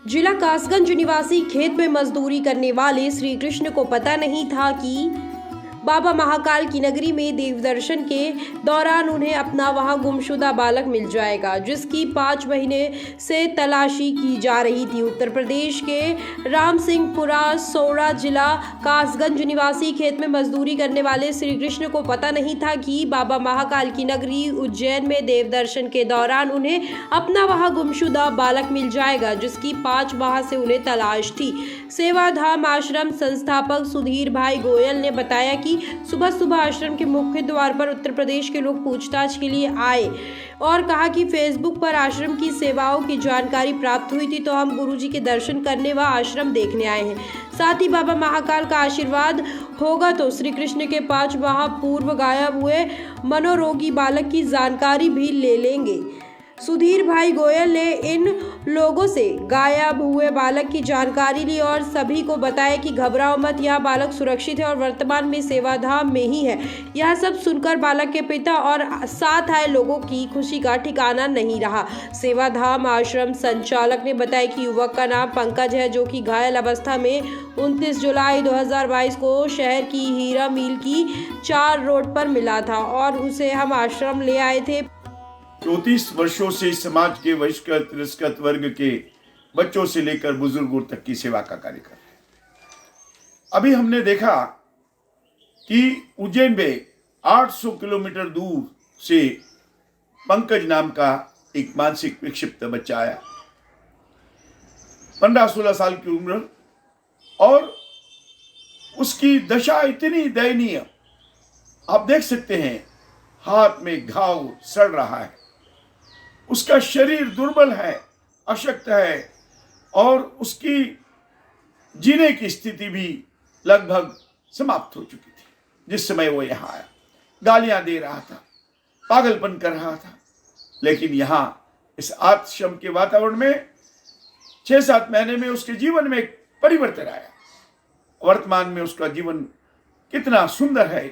जिला कासगंज निवासी खेत में मजदूरी करने वाले श्री कृष्ण को पता नहीं था कि बाबा महाकाल की नगरी में देव दर्शन के दौरान उन्हें अपना वहां गुमशुदा बालक मिल जाएगा, जिसकी 5 महीने से तलाशी की जा रही थी। उत्तर प्रदेश के राम सिंहपुरा सौड़ा जिला कासगंज निवासी खेत में मजदूरी करने वाले श्री कृष्ण को पता नहीं था कि बाबा महाकाल की नगरी उज्जैन में देव दर्शन के दौरान उन्हें अपना वहां गुमशुदा बालक मिल जाएगा, जिसकी 5 माह से उन्हें तलाश थी। सेवाधाम आश्रम संस्थापक सुधीर भाई गोयल ने बताया कि सुबह सुबह आश्रम के मुख्य द्वार पर उत्तर प्रदेश के लोग पूछताछ के लिए आए और कहा कि फेसबुक पर आश्रम की सेवाओं की जानकारी प्राप्त हुई थी, तो हम गुरुजी के दर्शन करने व आश्रम देखने आए हैं। साथ ही बाबा महाकाल का आशीर्वाद होगा तो श्री कृष्ण के 5 माह पूर्व गायब हुए मनोरोगी बालक की जानकारी भी ले लेंगे। सुधीर भाई गोयल ने इन लोगों से गायब हुए बालक की जानकारी ली और सभी को बताया कि घबराओ मत, यह बालक सुरक्षित है और वर्तमान में सेवाधाम में ही है। यह सब सुनकर बालक के पिता और साथ आए लोगों की खुशी का ठिकाना नहीं रहा। सेवाधाम आश्रम संचालक ने बताया कि युवक का नाम पंकज है, जो कि घायल अवस्था में 29 जुलाई 2022 को शहर की हीरा मिल की 4 रोड पर मिला था और उसे हम आश्रम ले आए थे। 34 वर्षों से समाज के बहिष्कृत तिरस्कृत वर्ग के बच्चों से लेकर बुजुर्गों तक की सेवा का कार्य कर रहे हैं। अभी हमने देखा कि उज्जैन में 800 किलोमीटर दूर से पंकज नाम का एक मानसिक विक्षिप्त बच्चा आया, 15-16 साल की उम्र, और उसकी दशा इतनी दयनीय, आप देख सकते हैं, हाथ में घाव सड़ रहा है, उसका शरीर दुर्बल है, अशक्त है और उसकी जीने की स्थिति भी लगभग समाप्त हो चुकी थी। जिस समय वो यहाँ आया, गालियां दे रहा था, पागलपन कर रहा था, लेकिन यहाँ इस आश्रम के वातावरण में 6-7 महीने में उसके जीवन में एक परिवर्तन आया। वर्तमान में उसका जीवन कितना सुंदर है,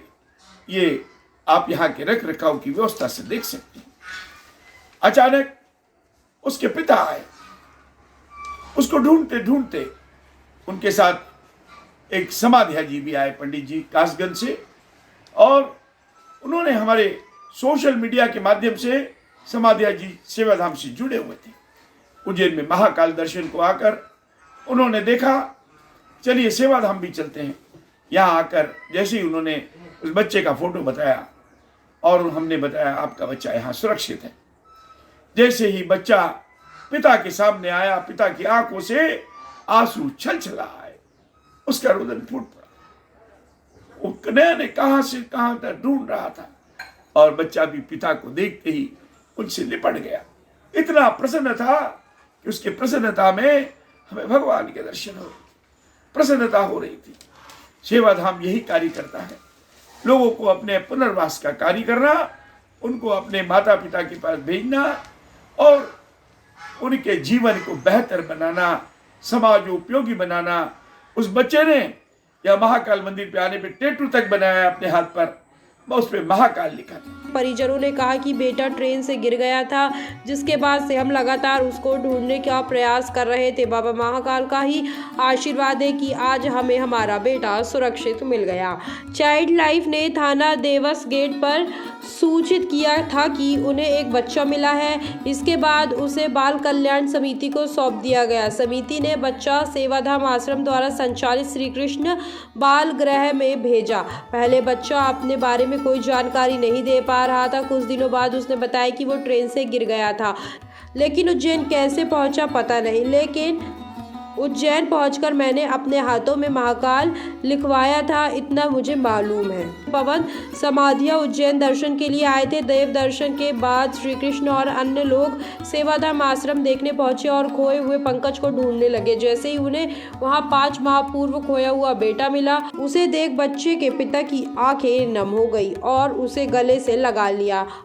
ये आप यहाँ के रख रखाव की व्यवस्था से देख सकते हैं। अचानक उसके पिता आए, उसको ढूंढते ढूंढते उनके साथ एक समाधिया जी भी आए, पंडित जी कासगंज से, और उन्होंने हमारे सोशल मीडिया के माध्यम से समाधिया जी सेवाधाम से जुड़े हुए थे। उज्जैन में महाकाल दर्शन को आकर उन्होंने देखा, चलिए सेवाधाम भी चलते हैं। यहाँ आकर जैसे ही उन्होंने उस बच्चे का फोटो बताया और हमने बताया आपका बच्चा यहाँ सुरक्षित है, जैसे ही बच्चा पिता के सामने आया, पिता की आंखों से आंसू छलछला आए, उसका रुदन फूट पड़ा। वो कन्हैया ने कहां से कहां तक ढूंढ रहा था और बच्चा भी पिता को देखते ही उनसे लिपट गया। इतना प्रसन्न था कि उसके प्रसन्नता में हमें भगवान के दर्शन हो, प्रसन्नता हो रही थी। सेवाधाम यही कार्य करता है, लोगों को अपने पुनर्वास का कार्य करना, उनको अपने माता पिता के पास भेजना और उनके जीवन को बेहतर बनाना, समाज उपयोगी बनाना। उस बच्चे ने या महाकाल मंदिर पे आने पे टैटू तक बनाया अपने हाथ पर, उस पे महाकाल लिखा था। परिजनों ने कहा कि बेटा ट्रेन से गिर गया था, जिसके बाद से हम लगातार उसको ढूंढने का प्रयास कर रहे थे। बाबा महाकाल का ही आशीर्वाद है कि आज हमें हमारा बेटा सुरक्षित मिल गया। चाइल्ड लाइफ ने थाना देवस गेट पर सूचित किया था कि उन्हें एक बच्चा मिला है। इसके बाद उसे बाल कल्याण समिति को सौंप दिया गया। समिति ने बच्चा सेवाधाम आश्रम द्वारा संचालित श्री कृष्ण बाल गृह में भेजा। पहले बच्चा अपने बारे में कोई जानकारी नहीं दे पा रहा था। कुछ दिनों बाद उसने बताया कि वो ट्रेन से गिर गया था, लेकिन उज्जैन कैसे पहुंचा पता नहीं। लेकिन उज्जैन पहुंचकर मैंने अपने हाथों में महाकाल लिखवाया था, इतना मुझे मालूम है। पवन समाधिया उज्जैन दर्शन के लिए आए थे। देव दर्शन के बाद श्री कृष्ण और अन्य लोग सेवाधाम आश्रम देखने पहुंचे और खोए हुए पंकज को ढूंढने लगे। जैसे ही उन्हें वहां 5 माह पूर्व खोया हुआ बेटा मिला, उसे देख बच्चे के पिता की आंखें नम हो गई और उसे गले से लगा लिया।